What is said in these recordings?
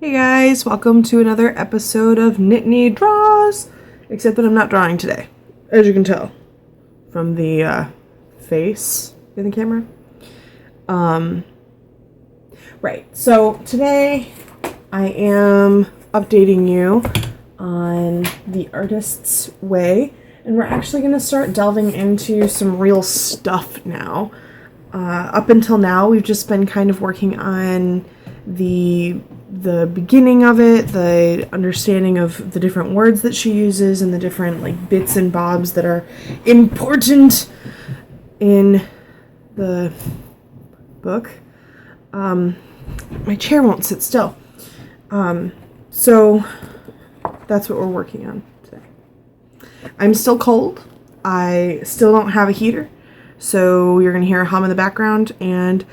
Hey guys, welcome to another episode of Nittani Draws, except that I'm not drawing today, as you can tell from the face in the camera. Right, so today I am updating you on the artist's way, and we're actually going to start delving into some real stuff now. Up until now, we've just been kind of working on the beginning of it, the understanding of the different words that she uses and the different like bits and bobs that are important in the book. My chair won't sit still. So that's what we're working on today. I'm still cold. I still don't have a heater, so you're gonna hear a hum in the background, and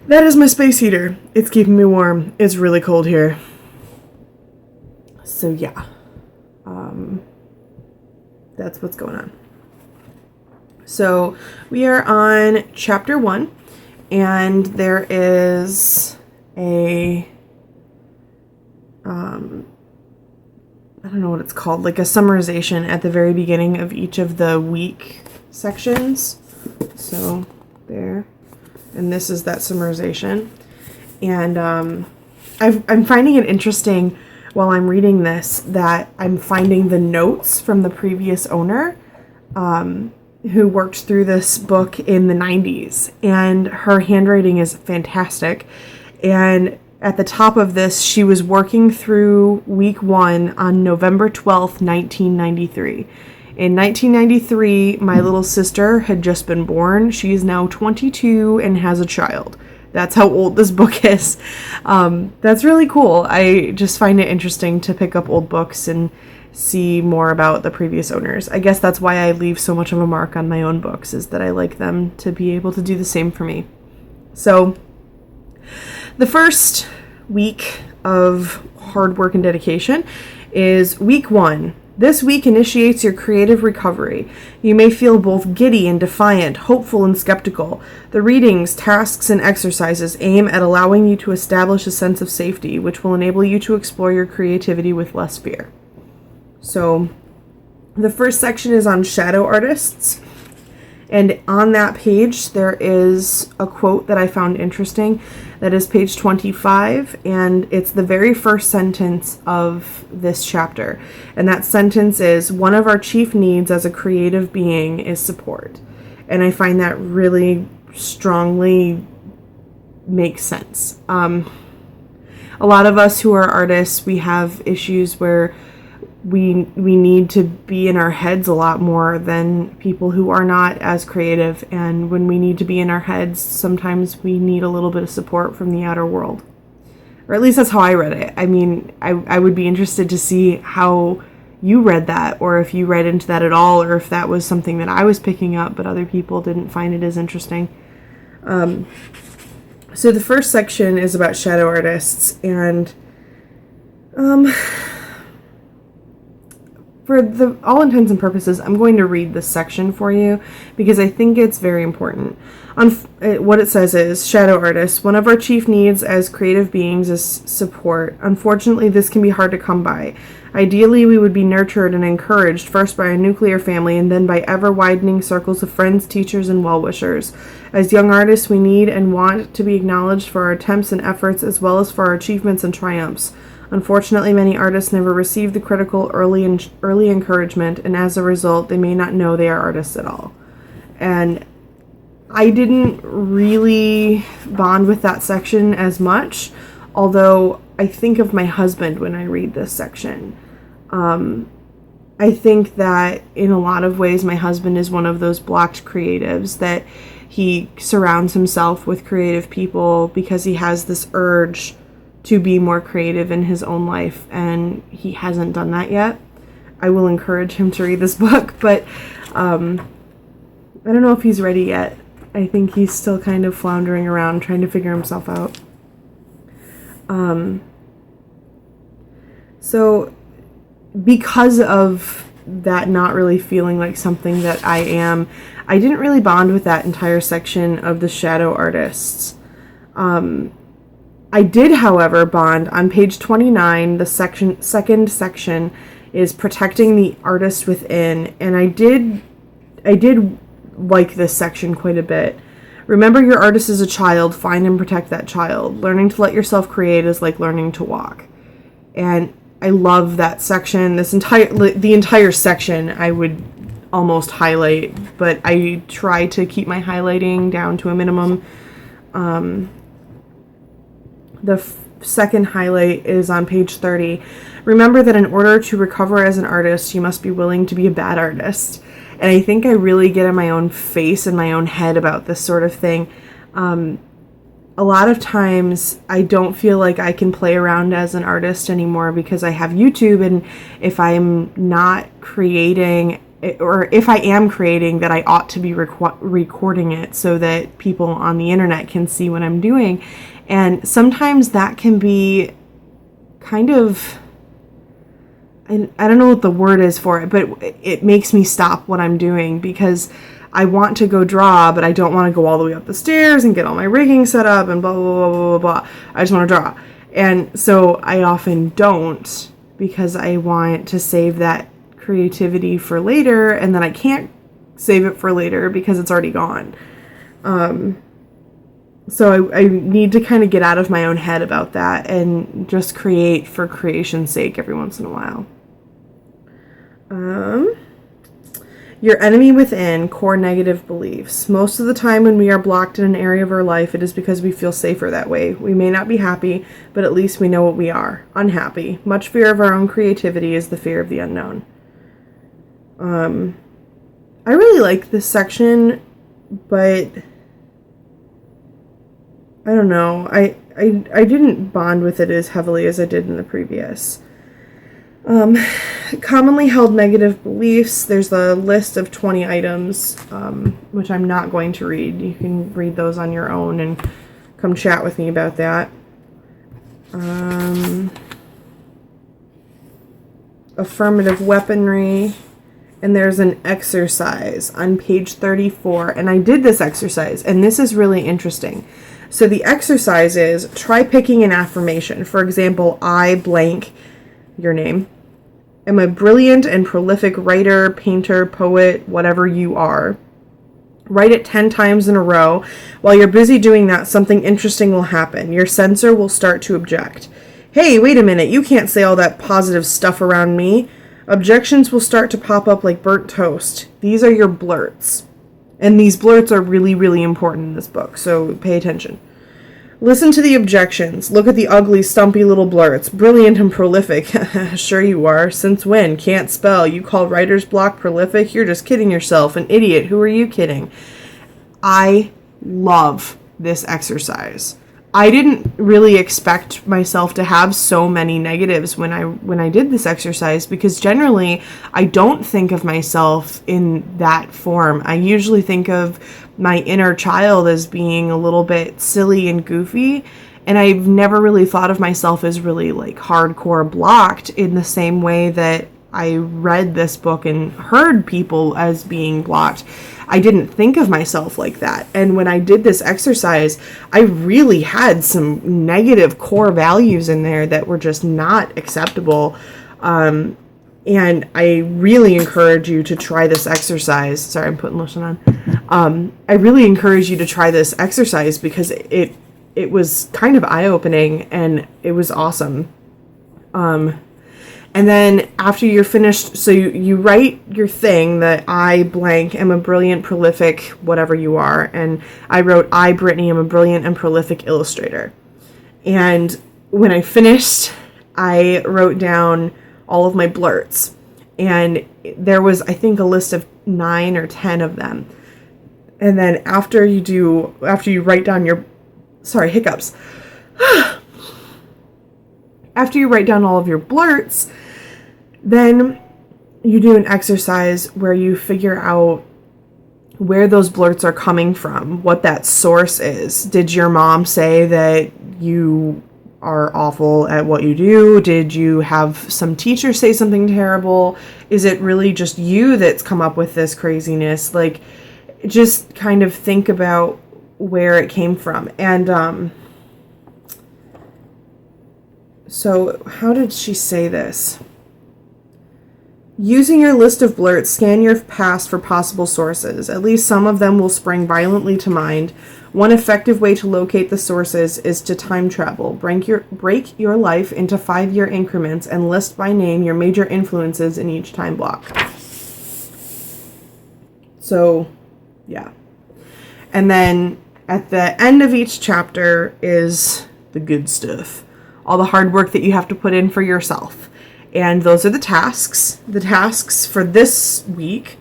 that is my space heater. It's keeping me warm. It's really cold here. So yeah, that's what's going on. So we are on chapter 1, and there is a, I don't know what it's called, like a summarization at the very beginning of each of the week sections. So there. And this is that summarization. And I'm finding it interesting while I'm reading this that I'm finding the notes from the previous owner who worked through this book in the 90s. And her handwriting is fantastic. And at the top of this, she was working through week 1 on November 12th, 1993. In 1993, my little sister had just been born. She is now 22 and has a child. That's how old this book is. That's really cool. I just find it interesting to pick up old books and see more about the previous owners. I guess that's why I leave so much of a mark on my own books, is that I like them to be able to do the same for me. So, the first week of hard work and dedication is week 1. This week initiates your creative recovery. You may feel both giddy and defiant, hopeful and skeptical. The readings, tasks, and exercises aim at allowing you to establish a sense of safety, which will enable you to explore your creativity with less fear. So, the first section is on shadow artists. And on that page, there is a quote that I found interesting. That is page 25, and it's the very first sentence of this chapter. And that sentence is, "One of our chief needs as a creative being is support." And I find that really strongly makes sense. A lot of us who are artists, we have issues where we need to be in our heads a lot more than people who are not as creative, and when we need to be in our heads, sometimes we need a little bit of support from the outer world. Or at least that's how I read it. I mean, I would be interested to see how you read that, or if you read into that at all, or if that was something that I was picking up but other people didn't find it as interesting. So the first section is about shadow artists, and for all intents and purposes, I'm going to read this section for you because I think it's very important. What it says is, shadow artists, one of our chief needs as creative beings is support. Unfortunately, this can be hard to come by. Ideally, we would be nurtured and encouraged first by a nuclear family and then by ever-widening circles of friends, teachers, and well-wishers. As young artists, we need and want to be acknowledged for our attempts and efforts as well as for our achievements and triumphs. Unfortunately, many artists never receive the critical early encouragement, and as a result, they may not know they are artists at all. And I didn't really bond with that section as much, although I think of my husband when I read this section. I think that in a lot of ways, my husband is one of those blocked creatives, that he surrounds himself with creative people because he has this urge to be more creative in his own life, and he hasn't done that yet. I will encourage him to read this book, but I don't know if he's ready yet. I think he's still kind of floundering around trying to figure himself out. So because of that not really feeling like something that I am, I didn't really bond with that entire section of the shadow artists. I did, however, bond on page 29. The second section is protecting the artist within, and I did like this section quite a bit. Remember, your artist is a child. Find and protect that child. Learning to let yourself create is like learning to walk. And I love that section. The entire section I would almost highlight, but I try to keep my highlighting down to a minimum. The second highlight is on page 30. Remember that in order to recover as an artist, you must be willing to be a bad artist. And I think I really get in my own face and my own head about this sort of thing. A lot of times I don't feel like I can play around as an artist anymore because I have YouTube, and if I'm not creating, or if I am creating, that I ought to be recording it so that people on the internet can see what I'm doing. And sometimes that can be kind of, I don't know what the word is for it, but it makes me stop what I'm doing because I want to go draw, but I don't want to go all the way up the stairs and get all my rigging set up and blah, blah, blah, blah, blah, blah. I just want to draw. And so I often don't because I want to save that creativity for later, and then I can't save it for later because it's already gone. So I need to kind of get out of my own head about that and just create for creation's sake every once in a while. Your enemy within, core negative beliefs. Most of the time when we are blocked in an area of our life, it is because we feel safer that way. We may not be happy, but at least we know what we are. Unhappy. Much fear of our own creativity is the fear of the unknown. I really like this section, but I don't know. I didn't bond with it as heavily as I did in the previous. Commonly held negative beliefs. There's a list of 20 items, which I'm not going to read. You can read those on your own and come chat with me about that. Affirmative weaponry. And there's an exercise on page 34. And I did this exercise, and this is really interesting. So the exercise is, try picking an affirmation. For example, I blank your name. Am a brilliant and prolific writer, painter, poet, whatever you are. Write it 10 times in a row. While you're busy doing that, something interesting will happen. Your censor will start to object. Hey, wait a minute, you can't say all that positive stuff around me. Objections will start to pop up like burnt toast. These are your blurts. And these blurts are really, really important in this book, so pay attention. Listen to the objections. Look at the ugly, stumpy little blurts. Brilliant and prolific. Sure you are. Since when? Can't spell. You call writer's block prolific? You're just kidding yourself. An idiot. Who are you kidding? I love this exercise. I didn't really expect myself to have so many negatives when I did this exercise, because generally I don't think of myself in that form. I usually think of my inner child as being a little bit silly and goofy, and I've never really thought of myself as really like hardcore blocked in the same way that I read this book and heard people as being blocked. I didn't think of myself like that. And when I did this exercise, I really had some negative core values in there that were just not acceptable. And I really encourage you to try this exercise. Sorry, I'm putting lotion on. I really encourage you to try this exercise because it was kind of eye-opening and it was awesome. And then after you're finished, so you write your thing that I blank am a brilliant, prolific, whatever you are. And I wrote, I, Brittany, am a brilliant and prolific illustrator. And when I finished, I wrote down all of my blurts. And there was, I think, a list of 9 or 10 of them. And then after you write down your, hiccups. After you write down all of your blurts, then you do an exercise where you figure out where those blurts are coming from, what that source is. Did your mom say that you are awful at what you do? Did you have some teacher say something terrible? Is it really just you that's come up with this craziness? Like, just kind of think about where it came from. And So how did she say this? Using your list of blurts, scan your past for possible sources. At least some of them will spring violently to mind. One effective way to locate the sources is to time travel. Break your life into 5-year increments and list by name your major influences in each time block. So, yeah. And then at the end of each chapter is the good stuff. All the hard work that you have to put in for yourself. And those are the tasks. The tasks for this week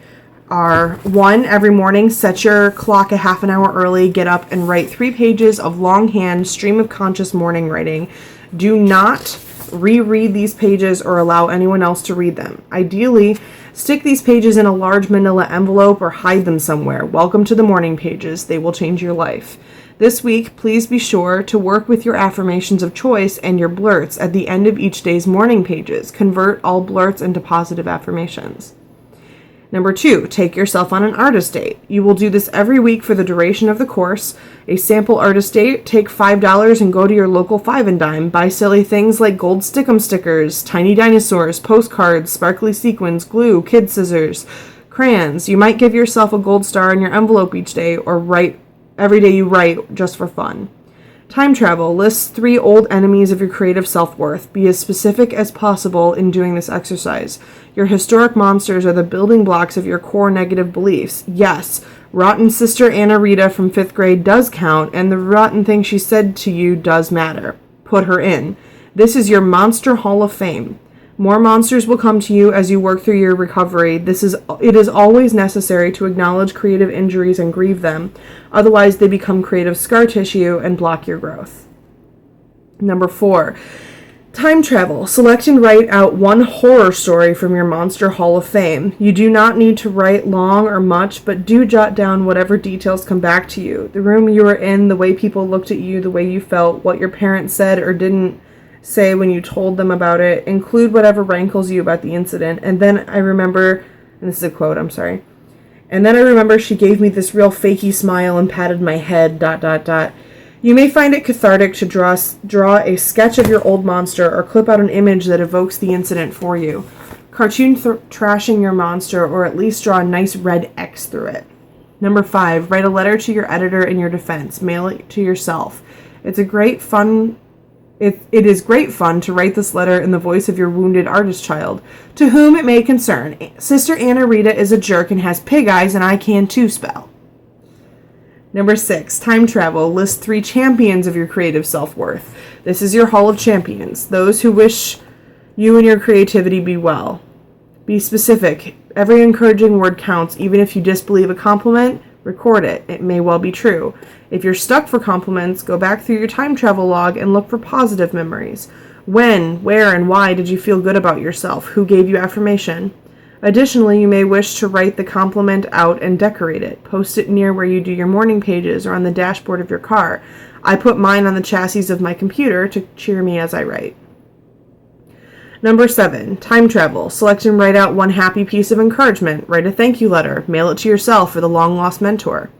are: 1, every morning, set your clock a half an hour early, get up and write 3 pages of longhand stream of conscious morning writing. Do not reread these pages or allow anyone else to read them. Ideally, stick these pages in a large manila envelope or hide them somewhere. Welcome to the morning pages. They will change your life. This week, please be sure to work with your affirmations of choice and your blurts at the end of each day's morning pages. Convert all blurts into positive affirmations. Number 2, take yourself on an artist date. You will do this every week for the duration of the course. A sample artist date, take $5 and go to your local Five and Dime. Buy silly things like gold stickum stickers, tiny dinosaurs, postcards, sparkly sequins, glue, kid scissors, crayons. You might give yourself a gold star in your envelope each day, or write every day you write just for fun. Time travel. List 3 old enemies of your creative self-worth. Be as specific as possible in doing this exercise. Your historic monsters are the building blocks of your core negative beliefs. Yes, rotten sister Anna Rita from 5th grade does count, and the rotten thing she said to you does matter. Put her in. This is your Monster Hall of Fame. More monsters will come to you as you work through your recovery. It is always necessary to acknowledge creative injuries and grieve them. Otherwise, they become creative scar tissue and block your growth. Number 4, time travel. Select and write out 1 horror story from your Monster Hall of Fame. You do not need to write long or much, but do jot down whatever details come back to you. The room you were in, the way people looked at you, the way you felt, what your parents said or didn't say when you told them about it. Include whatever rankles you about the incident. And then I remember, and this is a quote, I'm sorry. And then I remember she gave me this real fakey smile and patted my head, ... You may find it cathartic to draw a sketch of your old monster or clip out an image that evokes the incident for you. Cartoon trashing your monster, or at least draw a nice red X through it. Number 5, write a letter to your editor in your defense. Mail it to yourself. It is great fun to write this letter in the voice of your wounded artist child, to whom it may concern. Sister Anna Rita is a jerk and has pig eyes, and I can too spell. Number 6, time travel. List 3 champions of your creative self-worth. This is your hall of champions, those who wish you and your creativity be well. Be specific. Every encouraging word counts. Even if you disbelieve a compliment, record it. It may well be true. If you're stuck for compliments, go back through your time travel log and look for positive memories. When, where, and why did you feel good about yourself? Who gave you affirmation? Additionally, you may wish to write the compliment out and decorate it. Post it near where you do your morning pages or on the dashboard of your car. I put mine on the chassis of my computer to cheer me as I write. Number 7, time travel. Select and write out 1 happy piece of encouragement. Write a thank you letter. Mail it to yourself or the long-lost mentor.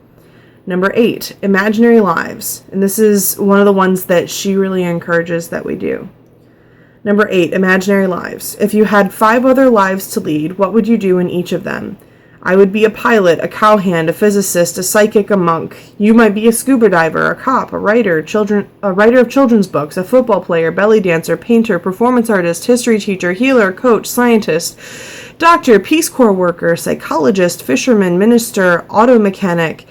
Number 8, imaginary lives. And this is one of the ones that she really encourages that we do. Number 8, imaginary lives. If you had 5 other lives to lead, what would you do in each of them? I would be a pilot, a cowhand, a physicist, a psychic, a monk. You might be a scuba diver, a cop, a writer of children's books, a football player, belly dancer, painter, performance artist, history teacher, healer, coach, scientist, doctor, Peace Corps worker, psychologist, fisherman, minister, auto mechanic,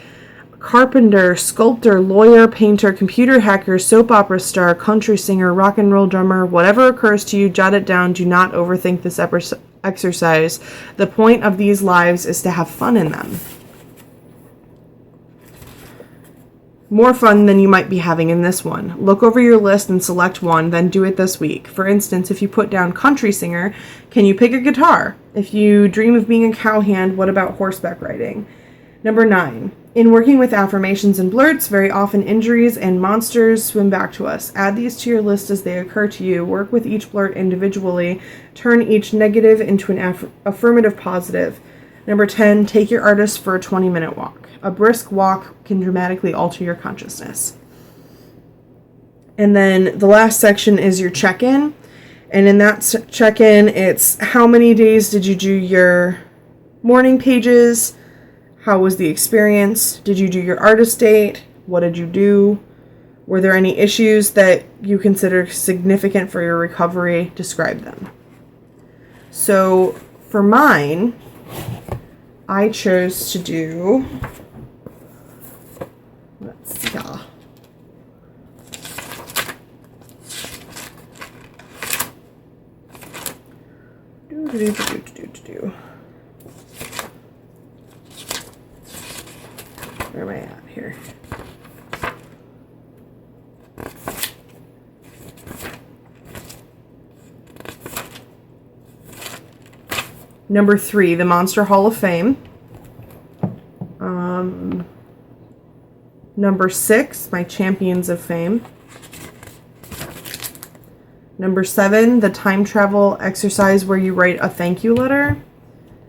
carpenter, sculptor, lawyer, painter, computer hacker, soap opera star, country singer, rock and roll drummer. Whatever occurs to you, jot it down. Do not overthink this exercise. The point of these lives is to have fun in them. More fun than you might be having in this one. Look over your list and select one, then do it this week. For instance, if you put down country singer, can you pick a guitar? If you dream of being a cowhand, what about horseback riding? Number 9. In working with affirmations and blurts, very often injuries and monsters swim back to us. Add these to your list as they occur to you. Work with each blurt individually. Turn each negative into an affirmative positive. Number 10, take your artist for a 20-minute walk. A brisk walk can dramatically alter your consciousness. And then the last section is your check-in. And in that check-in, it's how many days did you do your morning pages? How was the experience? Did you do your artist date? What did you do? Were there any issues that you consider significant for your recovery? Describe them. So for mine, I chose to do, let's see, where am I at here? Number 3, the Monster Hall of Fame. Number 6, my Champions of Fame. Number 7, the time travel exercise where you write a thank you letter.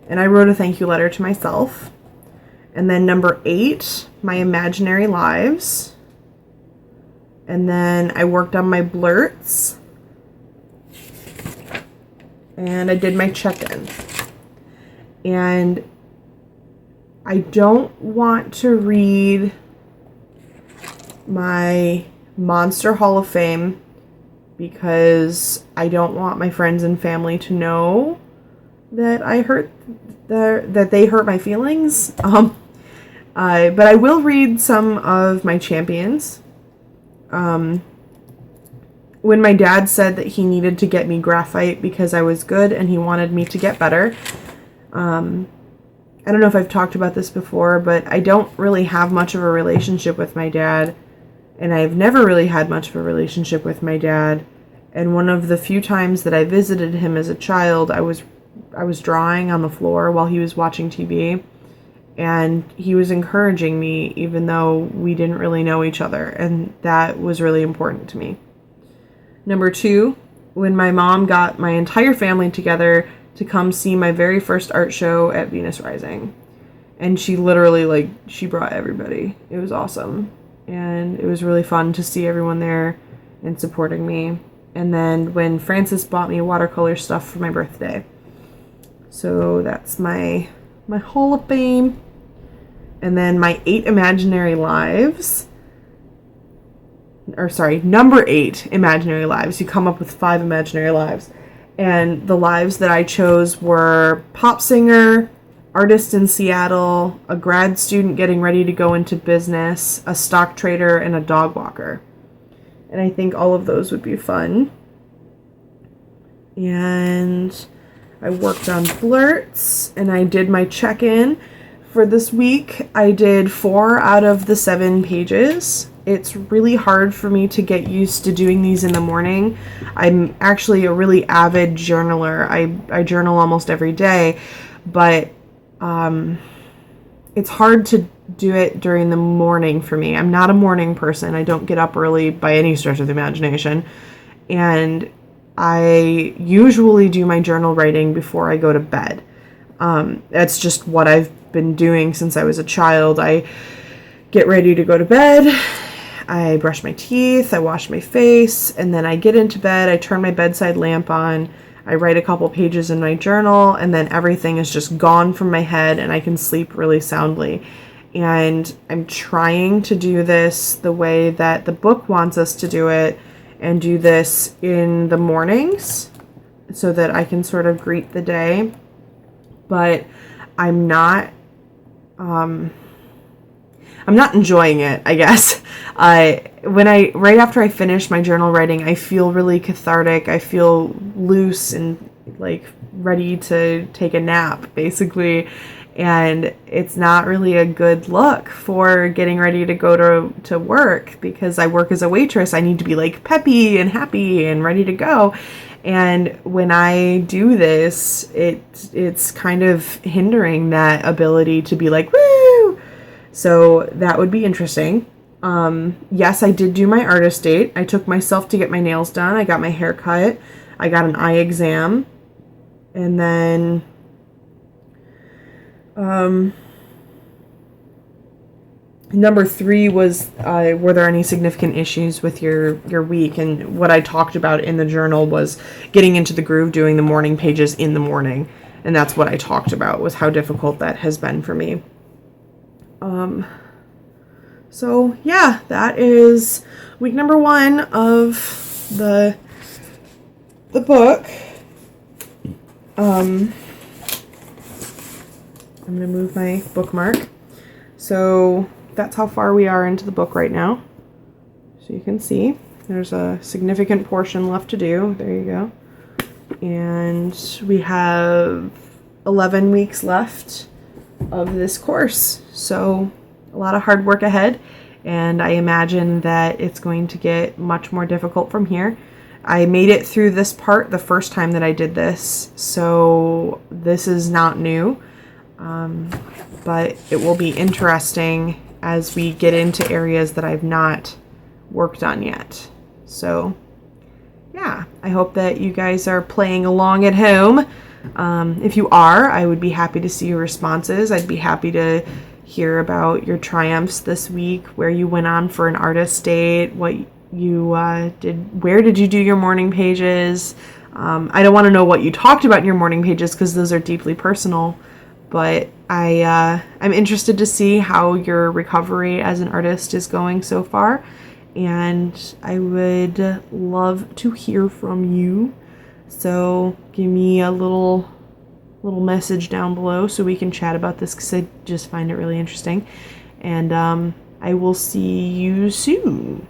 And I wrote a thank you letter to myself. And then number 8, my imaginary lives. And then I worked on my blurts. And I did my check-in. And I don't want to read my Monster Hall of Fame because I don't want my friends and family to know that that they hurt my feelings. But I will read some of my champions. When my dad said that he needed to get me graphite because I was good and he wanted me to get better. I don't know if I've talked about this before, but I don't really have much of a relationship with my dad. And I've never really had much of a relationship with my dad. And one of the few times that I visited him as a child, I was drawing on the floor while he was watching TV. And he was encouraging me even though we didn't really know each other. And that was really important to me. Number 2, when my mom got my entire family together to come see my very first art show at Venus Rising. And she literally, she brought everybody. It was awesome. And it was really fun to see everyone there and supporting me. And then when Francis bought me watercolor stuff for my birthday. So that's my Hall of Fame. And then my 8 imaginary lives. Number 8 imaginary lives. You come up with 5 imaginary lives. And the lives that I chose were pop singer, artist in Seattle, a grad student getting ready to go into business, a stock trader, and a dog walker. And I think all of those would be fun. And I worked on blurts, and I did my check-in. For this week, I did 4 out of the 7 pages. It's really hard for me to get used to doing these in the morning. I'm actually a really avid journaler. I journal almost every day, but it's hard to do it during the morning for me. I'm not a morning person. I don't get up early by any stretch of the imagination. And I usually do my journal writing before I go to bed. That's just what I've been doing since I was a child. I get ready to go to bed. I brush my teeth, I wash my face, and then I get into bed, I turn my bedside lamp on, I write a couple pages in my journal, and then everything is just gone from my head and I can sleep really soundly. And I'm trying to do this the way that the book wants us to do it and do this in the mornings so that I can sort of greet the day. But I'm not enjoying it, I guess. Right after I finish my journal writing, I feel really cathartic. I feel loose and ready to take a nap, basically. And it's not really a good look for getting ready to go to work, because I work as a waitress. I need to be peppy and happy and ready to go. And when I do this, it's kind of hindering that ability to be woo! So that would be interesting. Yes, I did do my artist date. I took myself to get my nails done. I got my hair cut. I got an eye exam. And then Number 3 was, were there any significant issues with your week? And what I talked about in the journal was getting into the groove, doing the morning pages in the morning. And that's what I talked about, was how difficult that has been for me. So yeah, that is week number 1 of the book. I'm going to move my bookmark. So that's how far we are into the book right now. So you can see there's a significant portion left to do. There you go. And we have 11 weeks left of this course. So a lot of hard work ahead. And I imagine that it's going to get much more difficult from here. I made it through this part the first time that I did this. So this is not new. But it will be interesting as we get into areas that I've not worked on yet. So yeah, I hope that you guys are playing along at home. If you are, I would be happy to see your responses. I'd be happy to hear about your triumphs this week, where you went on for an artist date, what you did, where did you do your morning pages. I don't want to know what you talked about in your morning pages because those are deeply personal. But I'm interested to see how your recovery as an artist is going so far. And I would love to hear from you. So give me a little message down below so we can chat about this, because I just find it really interesting. And I will see you soon.